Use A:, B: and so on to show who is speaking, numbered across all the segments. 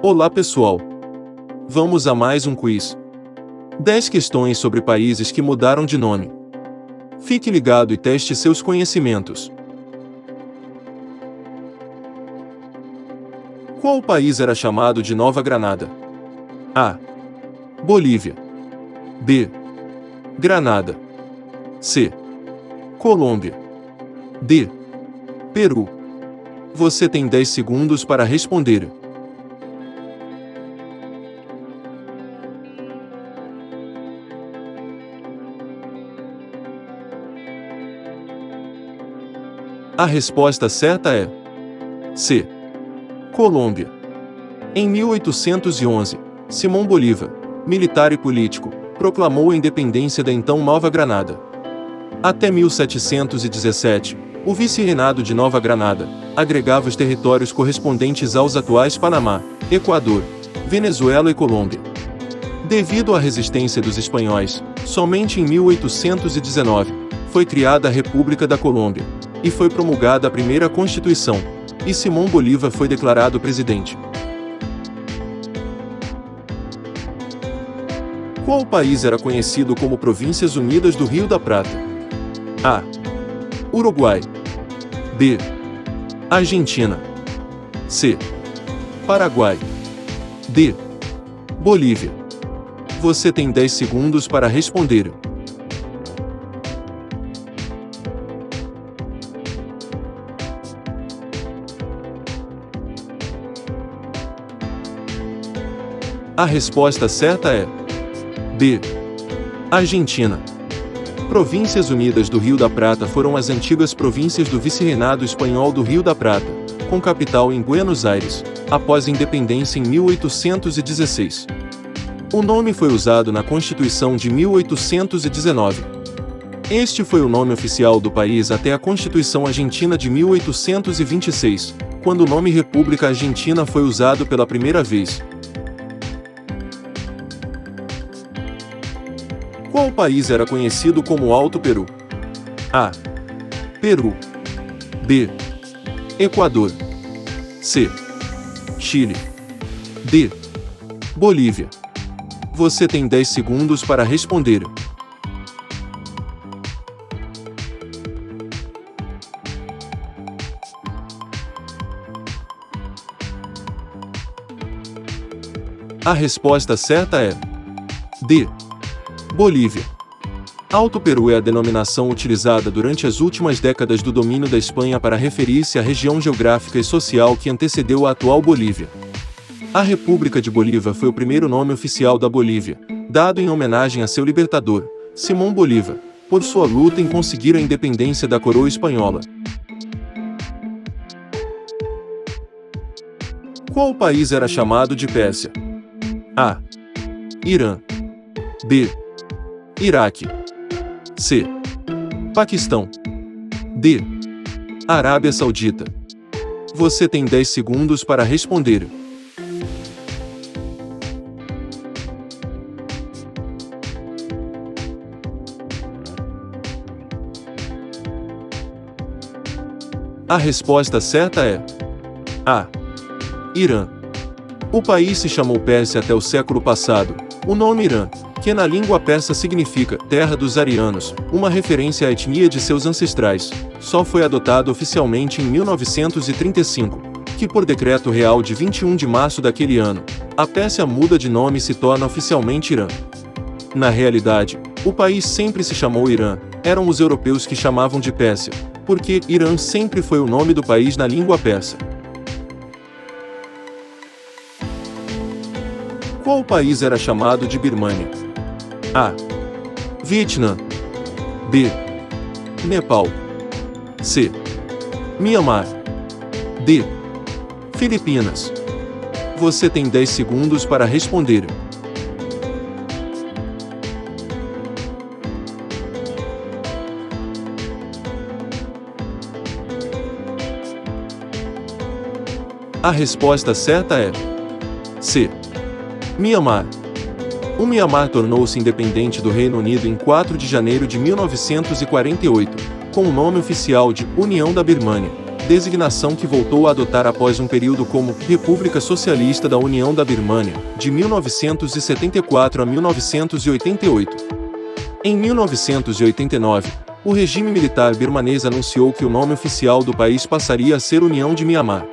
A: Olá pessoal! Vamos a mais um quiz. 10 questões sobre países que mudaram de nome. Fique ligado e teste seus conhecimentos. Qual país era chamado de Nova Granada? A. Bolívia. B. Granada. C. Colômbia. D. Peru. Você tem 10 segundos para responder. A resposta certa é C. Colômbia. Em 1811, Simão Bolívar, militar e político, proclamou a independência da então Nova Granada. Até 1717, o vice-reinado de Nova Granada agregava os territórios correspondentes aos atuais Panamá, Equador, Venezuela e Colômbia. Devido à resistência dos espanhóis, somente em 1819 foi criada a República da Colômbia e foi promulgada a primeira Constituição, e Simão Bolívar foi declarado presidente. Qual país era conhecido como Províncias Unidas do Rio da Prata? A. Uruguai. B. Argentina. C. Paraguai. D. Bolívia. Você tem 10 segundos para responder. A resposta certa é B. Argentina. Províncias Unidas do Rio da Prata foram as antigas províncias do vice-reinado espanhol do Rio da Prata, com capital em Buenos Aires, após a independência em 1816. O nome foi usado na Constituição de 1819. Este foi o nome oficial do país até a Constituição Argentina de 1826, quando o nome República Argentina foi usado pela primeira vez. Qual país era conhecido como Alto Peru? A. Peru. B. Equador. C. Chile. D. Bolívia. Você tem 10 segundos para responder. A resposta certa é D. Bolívia. Alto Peru é a denominação utilizada durante as últimas décadas do domínio da Espanha para referir-se à região geográfica e social que antecedeu a atual Bolívia. A República de Bolívar foi o primeiro nome oficial da Bolívia, dado em homenagem a seu libertador, Simão Bolívar, por sua luta em conseguir a independência da coroa espanhola. Qual país era chamado de Pérsia? A. Irã. B. Iraque. C. Paquistão. D. Arábia Saudita. Você tem 10 segundos para responder. A resposta certa é A. Irã. O país se chamou Pérsia até o século passado. O nome Irã, que na língua persa significa terra dos arianos, uma referência à etnia de seus ancestrais, só foi adotado oficialmente em 1935, que por decreto real de 21 de março daquele ano, a Pérsia muda de nome e se torna oficialmente Irã. Na realidade, o país sempre se chamou Irã, eram os europeus que chamavam de Pérsia, porque Irã sempre foi o nome do país na língua persa. Qual país era chamado de Birmânia? A. Vietnã. B. Nepal. C. Mianmar. D. Filipinas. Você tem 10 segundos para responder. A resposta certa é C. Mianmar. O Mianmar tornou-se independente do Reino Unido em 4 de janeiro de 1948, com o nome oficial de União da Birmânia, designação que voltou a adotar após um período como República Socialista da União da Birmânia, de 1974 a 1988. Em 1989, o regime militar birmanês anunciou que o nome oficial do país passaria a ser União de Mianmar.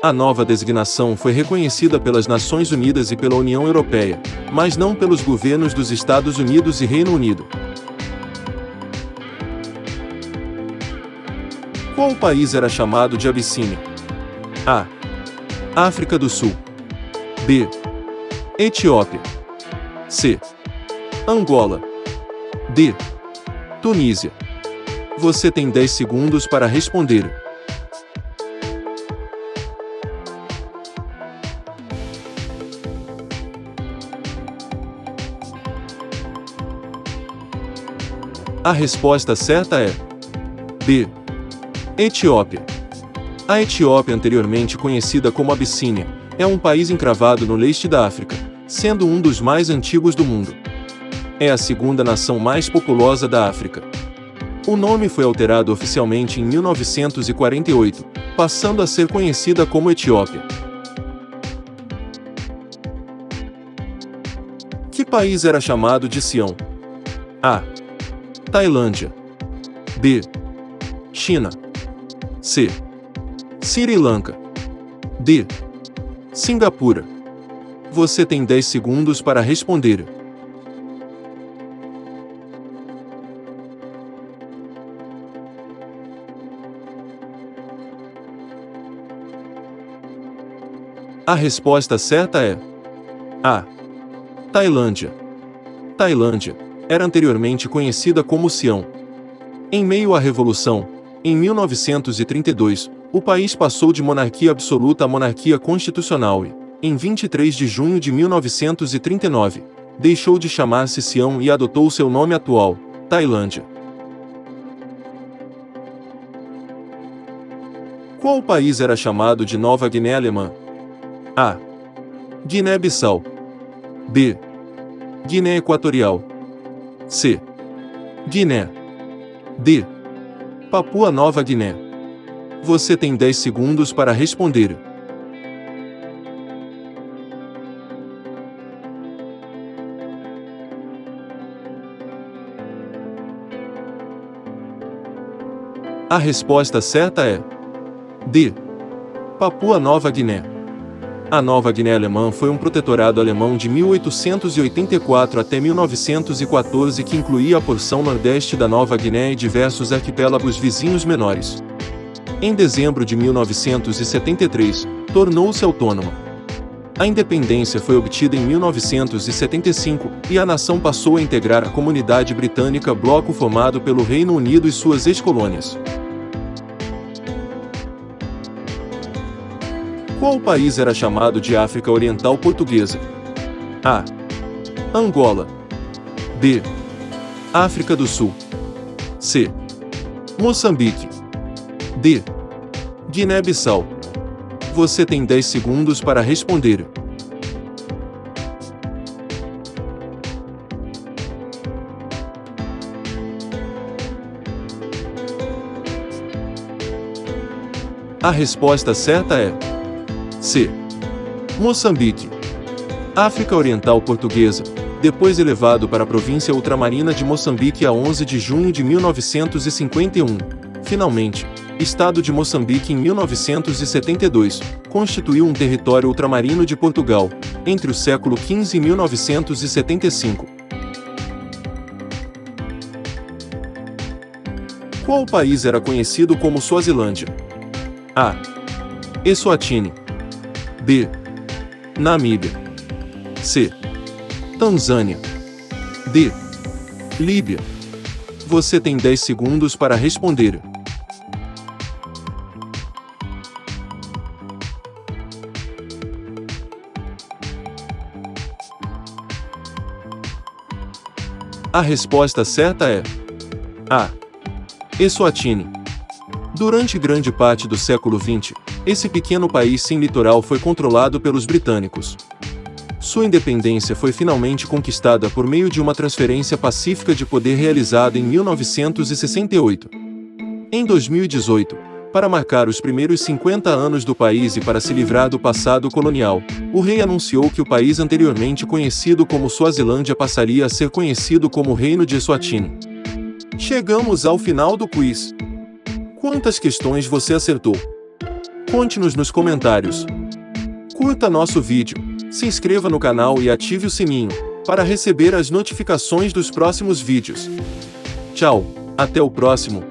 A: A nova designação foi reconhecida pelas Nações Unidas e pela União Europeia, mas não pelos governos dos Estados Unidos e Reino Unido. Qual país era chamado de Abissínia? A. África do Sul. B. Etiópia. C. Angola. D. Tunísia. Você tem 10 segundos para responder. A resposta certa é B. Etiópia. A Etiópia, anteriormente conhecida como Abissínia, é um país encravado no leste da África, sendo um dos mais antigos do mundo. É a segunda nação mais populosa da África. O nome foi alterado oficialmente em 1948, passando a ser conhecida como Etiópia. Que país era chamado de Sião? A. Tailândia. B. China. C. Sri Lanka. D. Singapura. Você tem 10 segundos para responder. A resposta certa é A. Tailândia. Tailândia era anteriormente conhecida como Sião. Em meio à Revolução, em 1932, o país passou de monarquia absoluta a monarquia constitucional e, em 23 de junho de 1939, deixou de chamar-se Sião e adotou seu nome atual, Tailândia. Qual país era chamado de Nova Guiné Alemã? A. Guiné-Bissau. B. Guiné Equatorial. C. Guiné. D. Papua Nova Guiné. Você tem 10 segundos para responder. A resposta certa é D. Papua Nova Guiné. A Nova Guiné Alemã foi um protetorado alemão de 1884 até 1914 que incluía a porção nordeste da Nova Guiné e diversos arquipélagos vizinhos menores. Em dezembro de 1973, tornou-se autônoma. A independência foi obtida em 1975 e a nação passou a integrar a Comunidade Britânica, bloco formado pelo Reino Unido e suas ex-colônias. Qual país era chamado de África Oriental Portuguesa? A. Angola. B. África do Sul. C. Moçambique. D. Guiné-Bissau. Você tem 10 segundos para responder. A resposta certa é C. Moçambique. África Oriental Portuguesa, depois elevado para a província ultramarina de Moçambique a 11 de junho de 1951. Finalmente, Estado de Moçambique em 1972, constituiu um território ultramarino de Portugal, entre o século XV e 1975. Qual país era conhecido como Suazilândia? A. Eswatini. B. Namíbia. C. Tanzânia. D. Líbia. Você tem 10 segundos para responder. A resposta certa é A. Eswatini. Durante grande parte do século XX, esse pequeno país sem litoral foi controlado pelos britânicos. Sua independência foi finalmente conquistada por meio de uma transferência pacífica de poder realizada em 1968. Em 2018, Para marcar os primeiros 50 anos do país e para se livrar do passado colonial, o rei anunciou que o país anteriormente conhecido como Suazilândia passaria a ser conhecido como Reino de Eswatini. Chegamos ao final do quiz. Quantas questões você acertou? Conte-nos nos comentários. Curta nosso vídeo, se inscreva no canal e ative o sininho, para receber as notificações dos próximos vídeos. Tchau, até o próximo.